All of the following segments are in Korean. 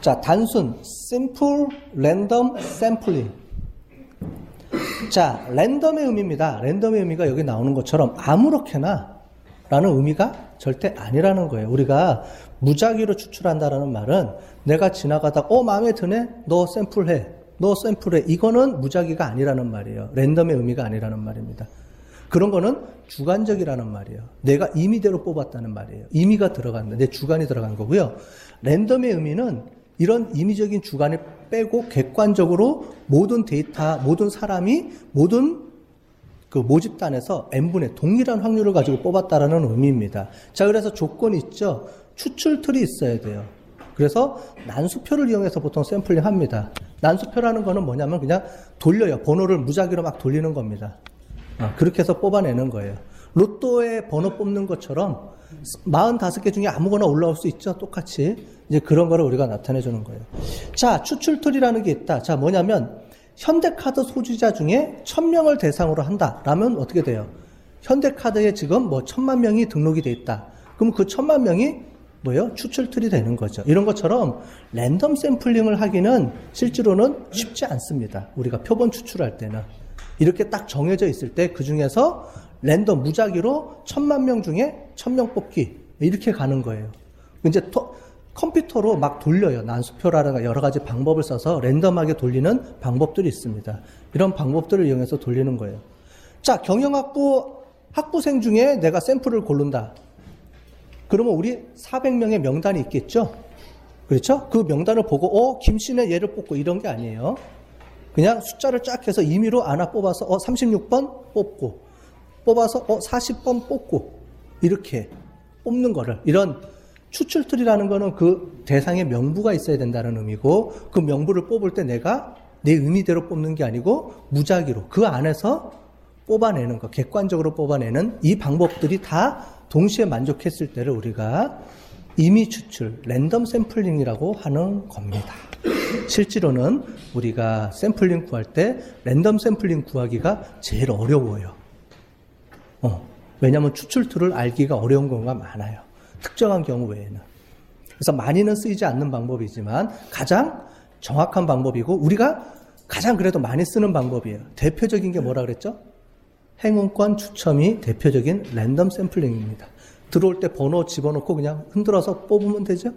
자, 단순 simple random sampling. 자, 랜덤의 의미입니다. 랜덤의 의미가 여기 나오는 것처럼 아무렇게나 라는 의미가 절대 아니라는 거예요. 우리가 무작위로 추출한다라는 말은 내가 지나가다 마음에 드네? 너 샘플해. 너 샘플해. 이거는 무작위가 아니라는 말이에요. 랜덤의 의미가 아니라는 말입니다. 그런 거는 주관적이라는 말이에요. 내가 임의대로 뽑았다는 말이에요. 임의가 들어간다. 내 주관이 들어간 거고요. 랜덤의 의미는 이런 임의적인 주관을 빼고 객관적으로 모든 데이터, 모든 사람이 모든 그 모집단에서 n분의 동일한 확률을 가지고 뽑았다라는 의미입니다. 자, 그래서 조건이 있죠. 추출 틀이 있어야 돼요. 그래서 난수표를 이용해서 보통 샘플링 합니다. 난수표라는 거는 뭐냐면 그냥 돌려요. 번호를 무작위로 막 돌리는 겁니다. 그렇게 해서 뽑아내는 거예요. 로또에 번호 뽑는 것처럼 45개 중에 아무거나 올라올 수 있죠. 똑같이. 이제 그런 거를 우리가 나타내 주는 거예요. 자, 추출 틀이라는 게 있다. 자, 뭐냐면 현대카드 소지자 중에 1000명을 대상으로 한다라면 어떻게 돼요? 현대카드에 지금 1000만 명이 등록이 돼 있다. 그럼 그 1000만 명이 뭐예요? 추출 틀이 되는 거죠. 이런 것처럼 랜덤 샘플링을 하기는 실제로는 쉽지 않습니다. 우리가 표본 추출할 때는. 이렇게 딱 정해져 있을 때 그 중에서 랜덤 무작위로 1000만 명 중에 1000명 뽑기 이렇게 가는 거예요. 이제 컴퓨터로 막 돌려요. 난수표라든가 여러 가지 방법을 써서 랜덤하게 돌리는 방법들이 있습니다. 이런 방법들을 이용해서 돌리는 거예요. 자, 경영학부 학부생 중에 내가 샘플을 고른다. 그러면 우리 400명의 명단이 있겠죠? 그렇죠? 그 명단을 보고 김 씨는 얘를 뽑고 이런 게 아니에요. 그냥 숫자를 쫙 해서 임의로 하나 뽑아서 36번 뽑고 뽑아서 40번 뽑고 이렇게 뽑는 거를 이런 추출틀이라는 거는 그 대상의 명부가 있어야 된다는 의미고 그 명부를 뽑을 때 내가 내 의미대로 뽑는 게 아니고 무작위로 그 안에서 뽑아내는 거, 객관적으로 뽑아내는 이 방법들이 다 동시에 만족했을 때를 우리가 임의 추출, 랜덤 샘플링이라고 하는 겁니다. 실제로는 우리가 샘플링 구할 때 랜덤 샘플링 구하기가 제일 어려워요. 왜냐하면 추출틀을 알기가 어려운 경우가 많아요. 특정한 경우 외에는. 그래서 많이는 쓰이지 않는 방법이지만 가장 정확한 방법이고 우리가 가장 그래도 많이 쓰는 방법이에요. 대표적인 게 뭐라 그랬죠? 행운권 추첨이 대표적인 랜덤 샘플링입니다. 들어올 때 번호 집어넣고 그냥 흔들어서 뽑으면 되죠?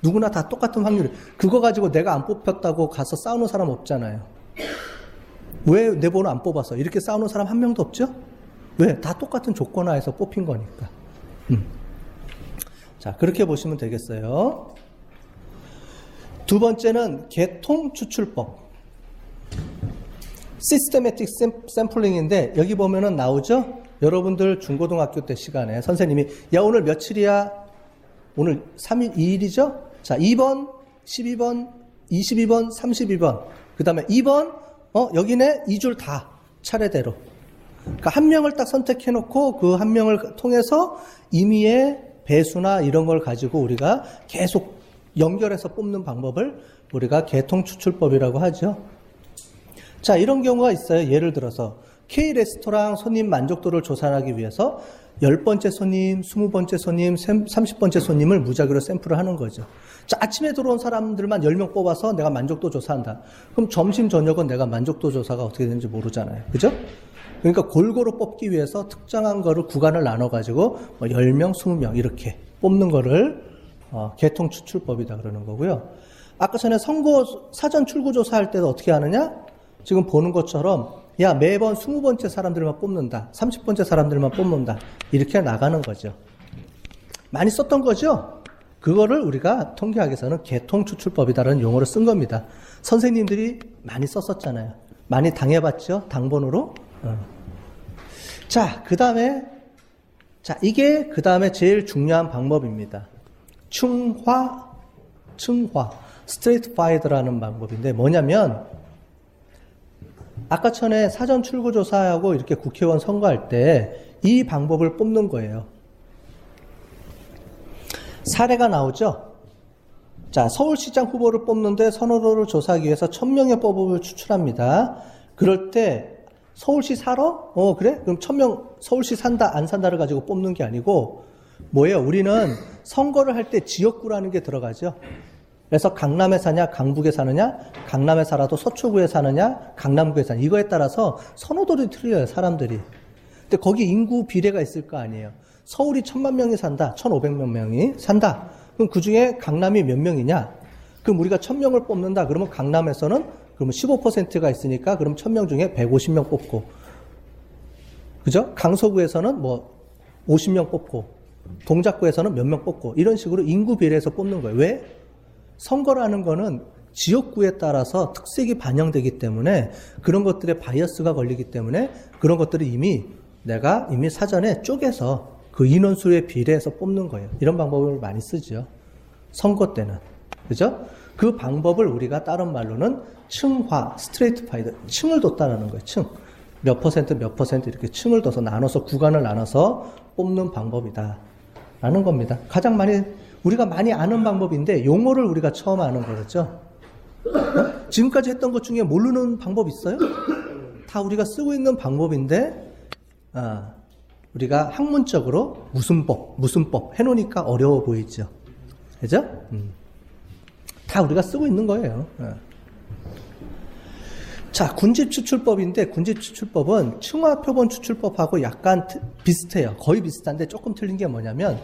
누구나 다 똑같은 확률이. 그거 가지고 내가 안 뽑혔다고 가서 싸우는 사람 없잖아요. 왜 내 번호 안 뽑아서? 이렇게 싸우는 사람 한 명도 없죠? 왜? 다 똑같은 조건 하에서 뽑힌 거니까. 자, 그렇게 보시면 되겠어요. 두 번째는 계통 추출법. 시스테매틱 샘플링인데 여기 보면은 나오죠? 여러분들 중고등학교 때 시간에 선생님이 야 오늘 며칠이야? 오늘 3일 2일이죠? 자, 2번, 12번, 22번, 32번. 그 다음에 2번, 여기네 2줄 다 차례대로. 그러니까 한 명을 딱 선택해놓고 그 한 명을 통해서 임의의 배수나 이런 걸 가지고 우리가 계속 연결해서 뽑는 방법을 우리가 계통 추출법이라고 하죠. 자, 이런 경우가 있어요. 예를 들어서 K 레스토랑 손님 만족도를 조사하기 위해서 10번째 손님, 20번째 손님, 30번째 손님을 무작위로 샘플을 하는 거죠. 자, 아침에 들어온 사람들만 10명 뽑아서 내가 만족도 조사한다. 그럼 점심, 저녁은 내가 만족도 조사가 어떻게 되는지 모르잖아요. 그죠? 그러니까 골고루 뽑기 위해서 특정한 거를 구간을 나눠가지고 10명, 20명 이렇게 뽑는 거를 계통 추출법이다 그러는 거고요. 아까 전에 선거 사전 출구조사할 때도 어떻게 하느냐? 지금 보는 것처럼 야 매번 20번째 사람들만 뽑는다. 30번째 사람들만 뽑는다. 이렇게 나가는 거죠. 많이 썼던 거죠? 그거를 우리가 통계학에서는 계통 추출법이다라는 용어를 쓴 겁니다. 선생님들이 많이 썼었잖아요. 많이 당해봤죠? 당번으로. 자, 그 다음에, 이게 그 다음에 제일 중요한 방법입니다. 층화, 스트레이트파이드라는 방법인데 뭐냐면, 아까 전에 사전 출구조사하고 이렇게 국회의원 선거할 때 이 방법을 뽑는 거예요. 사례가 나오죠? 자, 서울시장 후보를 뽑는데 선호도를 조사하기 위해서 1000명의 뽑을 추출합니다. 그럴 때 서울시 살아? 그래? 그럼 1000명 서울시 산다, 안 산다를 가지고 뽑는 게 아니고 뭐예요? 우리는 선거를 할 때 지역구라는 게 들어가죠. 그래서 강남에 사냐, 강북에 사느냐, 강남에 살아도 서초구에 사느냐, 강남구에 사느냐. 이거에 따라서 선호도를 틀려요, 사람들이. 근데 거기 인구 비례가 있을 거 아니에요. 서울이 1000만 명이 산다, 1500만 명이 산다. 그럼 그 중에 강남이 몇 명이냐? 그럼 우리가 1000명을 뽑는다. 그러면 강남에서는 그러면 15%가 있으니까 그럼 1000명 중에 150명 뽑고. 그죠? 강서구에서는 뭐 50명 뽑고, 동작구에서는 몇 명 뽑고, 이런 식으로 인구 비례해서 뽑는 거예요. 왜? 선거라는 거는 지역구에 따라서 특색이 반영되기 때문에 그런 것들에 바이어스가 걸리기 때문에 그런 것들을 내가 이미 사전에 쪼개서 그 인원수에 비례해서 뽑는 거예요. 이런 방법을 많이 쓰죠. 선거 때는. 그죠? 그 방법을 우리가 다른 말로는 층화, 스트레이트파이드, 층을 뒀다라는 거예요. 층. 몇 퍼센트, 몇 퍼센트 이렇게 층을 둬서 나눠서 구간을 나눠서 뽑는 방법이다. 라는 겁니다. 가장 우리가 많이 아는 방법인데 용어를 우리가 처음 아는 거겠죠. 지금까지 했던 것 중에 모르는 방법 있어요? 다 우리가 쓰고 있는 방법인데 우리가 학문적으로 무슨 법 해놓으니까 어려워 보이죠. 그죠? 다 우리가 쓰고 있는 거예요. 자, 군집추출법인데 군집추출법은 층화표본 추출법하고 약간 비슷해요. 거의 비슷한데 조금 틀린 게 뭐냐면,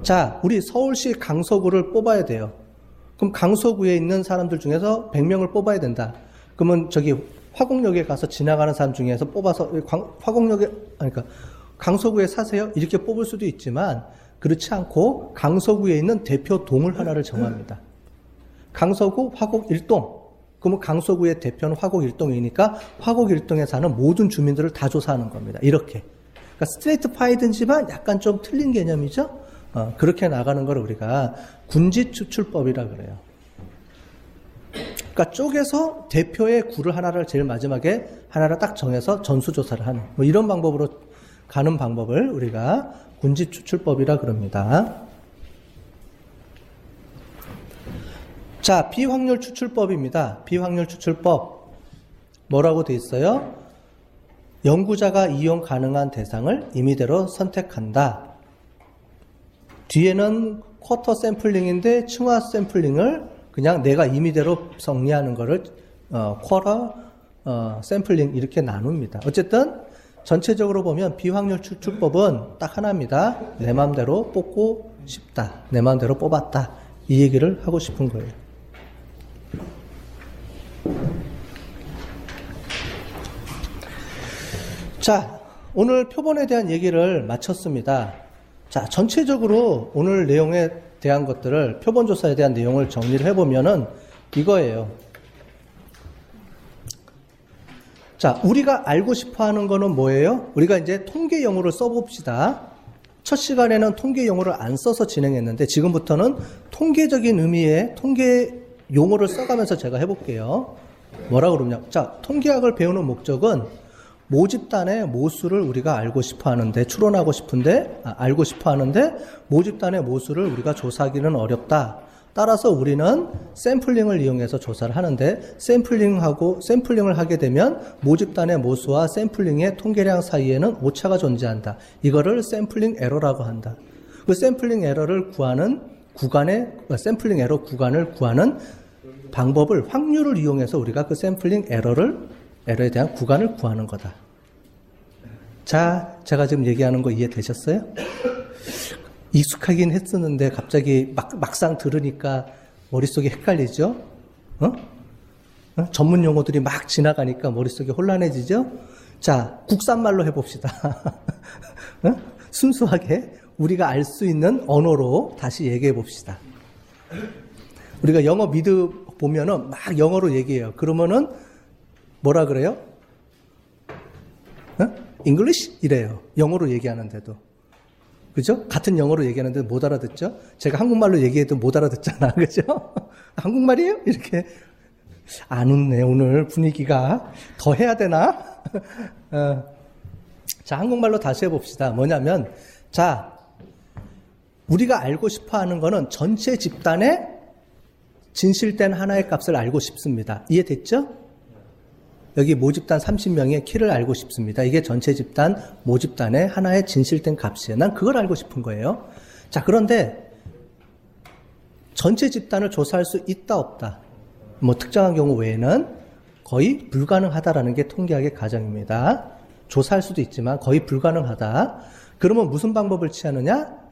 자, 우리 서울시 강서구를 뽑아야 돼요. 그럼 강서구에 있는 사람들 중에서 100명을 뽑아야 된다. 그러면 저기 화곡역에 가서 지나가는 사람 중에서 뽑아서 그러니까 강서구에 사세요? 이렇게 뽑을 수도 있지만 그렇지 않고 강서구에 있는 대표 동을 하나를 정합니다. 강서구 화곡 1동. 그러면 강서구의 대표는 화곡 1동이니까 화곡 1동에 사는 모든 주민들을 다 조사하는 겁니다. 이렇게. 그러니까 스트레이트 파이드지만 약간 좀 틀린 개념이죠? 그렇게 나가는 걸 우리가 군지추출법이라 그래요. 그러니까 쪼개서 대표의 구를 하나를 제일 마지막에 하나를 딱 정해서 전수조사를 하는 뭐 이런 방법으로 가는 방법을 우리가 군지추출법이라 그럽니다. 자, 비확률 추출법입니다. 비확률 추출법. 뭐라고 돼 있어요? 연구자가 이용 가능한 대상을 임의대로 선택한다. 뒤에는 쿼터 샘플링인데 층화 샘플링을 그냥 내가 임의대로 정리하는 거를 쿼터 샘플링 이렇게 나눕니다. 어쨌든 전체적으로 보면 비확률 추출법은 딱 하나입니다. 내 마음대로 뽑고 싶다. 내 마음대로 뽑았다. 이 얘기를 하고 싶은 거예요. 자, 오늘 표본에 대한 얘기를 마쳤습니다. 자, 전체적으로 오늘 내용에 대한 것들을, 표본조사에 대한 내용을 정리를 해보면은 이거예요. 자, 우리가 알고 싶어 하는 거는 뭐예요? 우리가 이제 통계 용어를 써봅시다. 첫 시간에는 통계 용어를 안 써서 진행했는데 지금부터는 통계적인 의미의 통계 용어를 써가면서 제가 해볼게요. 뭐라고 그러냐. 자, 통계학을 배우는 목적은 모집단의 모수를 우리가 알고 싶어 하는데, 추론하고 싶은데, 알고 싶어 하는데, 모집단의 모수를 우리가 조사하기는 어렵다. 따라서 우리는 샘플링을 이용해서 조사를 하는데, 샘플링을 하게 되면 모집단의 모수와 샘플링의 통계량 사이에는 오차가 존재한다. 이거를 샘플링 에러라고 한다. 그 샘플링 에러를 구하는 샘플링 에러 구간을 구하는 방법을 확률을 이용해서 우리가 그 샘플링 에러에 대한 구간을 구하는 거다. 자, 제가 지금 얘기하는 거 이해되셨어요? 익숙하긴 했었는데 갑자기 막상 들으니까 머릿속이 헷갈리죠? 전문 용어들이 막 지나가니까 머릿속이 혼란해지죠? 자, 국산말로 해봅시다. 순수하게 우리가 알 수 있는 언어로 다시 얘기해 봅시다. 우리가 영어 미드 보면은 막 영어로 얘기해요. 그러면은 뭐라 그래요? English? 이래요. 영어로 얘기하는데도. 그죠? 같은 영어로 얘기하는데 못 알아듣죠? 제가 한국말로 얘기해도 못 알아듣잖아. 그죠? 한국말이에요? 이렇게. 안 웃네, 오늘 분위기가. 더 해야 되나? 자, 한국말로 다시 해봅시다. 뭐냐면, 자, 우리가 알고 싶어 하는 거는 전체 집단의 진실된 하나의 값을 알고 싶습니다. 이해됐죠? 여기 모집단 30명의 키를 알고 싶습니다. 이게 전체 집단, 모집단의 하나의 진실된 값이에요. 난 그걸 알고 싶은 거예요. 자, 그런데 전체 집단을 조사할 수 있다 없다. 뭐 특정한 경우 외에는 거의 불가능하다라는 게 통계학의 가정입니다. 조사할 수도 있지만 거의 불가능하다. 그러면 무슨 방법을 취하느냐?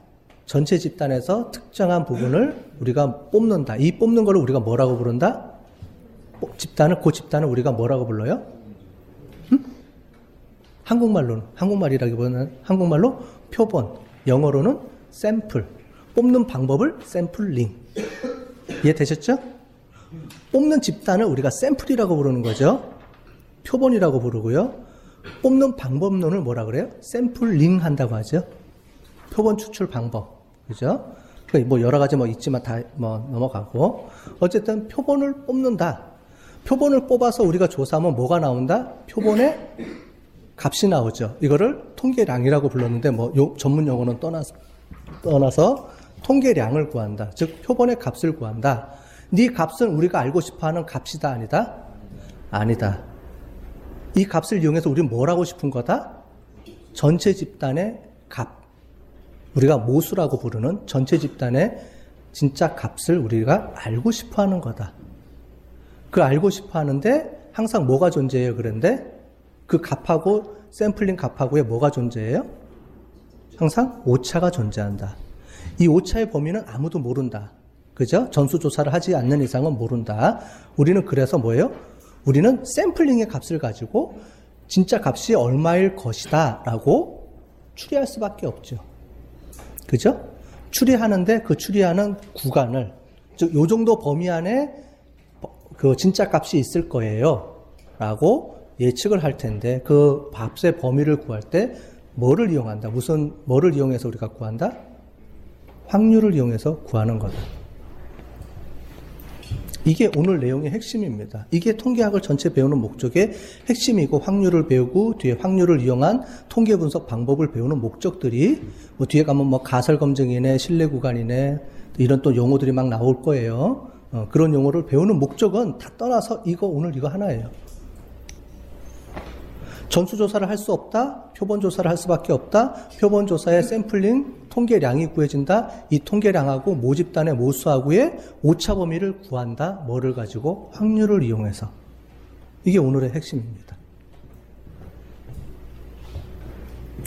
전체 집단에서 특정한 부분을 우리가 뽑는다. 이 뽑는 걸 우리가 뭐라고 부른다? 그 집단을 우리가 뭐라고 불러요? 한국말이라기보다는 한국말로 표본, 영어로는 샘플. 뽑는 방법을 샘플링. 이해되셨죠? 뽑는 집단을 우리가 샘플이라고 부르는 거죠. 표본이라고 부르고요. 뽑는 방법론을 뭐라 그래요? 샘플링 한다고 하죠. 표본 추출 방법. 그죠? 뭐 여러 가지 뭐 있지만 다 뭐 넘어가고. 어쨌든 표본을 뽑는다. 표본을 뽑아서 우리가 조사하면 뭐가 나온다? 표본의 값이 나오죠. 이거를 통계량이라고 불렀는데 뭐 전문 용어는 떠나서 통계량을 구한다. 즉 표본의 값을 구한다. 네 값은 우리가 알고 싶어하는 값이다 아니다? 아니다. 이 값을 이용해서 우리는 뭘 하고 싶은 거다? 전체 집단의 값. 우리가 모수라고 부르는 전체 집단의 진짜 값을 우리가 알고 싶어하는 거다. 그 알고 싶어하는데 항상 뭐가 존재해요? 그런데 그 값하고 샘플링 값하고에 뭐가 존재해요? 항상 오차가 존재한다. 이 오차의 범위는 아무도 모른다. 그죠? 전수조사를 하지 않는 이상은 모른다. 우리는 그래서 뭐예요? 우리는 샘플링의 값을 가지고 진짜 값이 얼마일 것이다 라고 추리할 수밖에 없죠. 그죠? 추리하는데 그 추리하는 구간을, 즉, 요 정도 범위 안에 그 진짜 값이 있을 거예요 라고 예측을 할 텐데 그 값의 범위를 구할 때 뭐를 이용한다? 뭐를 이용해서 우리가 구한다? 확률을 이용해서 구하는 거다. 이게 오늘 내용의 핵심입니다. 이게 통계학을 전체 배우는 목적의 핵심이고 확률을 배우고 뒤에 확률을 이용한 통계 분석 방법을 배우는 목적들이 뭐 뒤에 가면 뭐 가설 검증이네, 신뢰 구간이네 이런 또 용어들이 막 나올 거예요. 그런 용어를 배우는 목적은 다 떠나서 오늘 이거 하나예요. 전수조사를 할 수 없다. 표본조사를 할 수밖에 없다. 표본조사의 샘플링, 통계량이 구해진다. 이 통계량하고 모집단의 모수하고의 오차 범위를 구한다. 뭐를 가지고? 확률을 이용해서. 이게 오늘의 핵심입니다.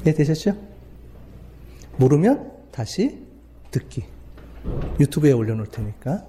이해되셨죠? 모르면 다시 듣기. 유튜브에 올려놓을 테니까.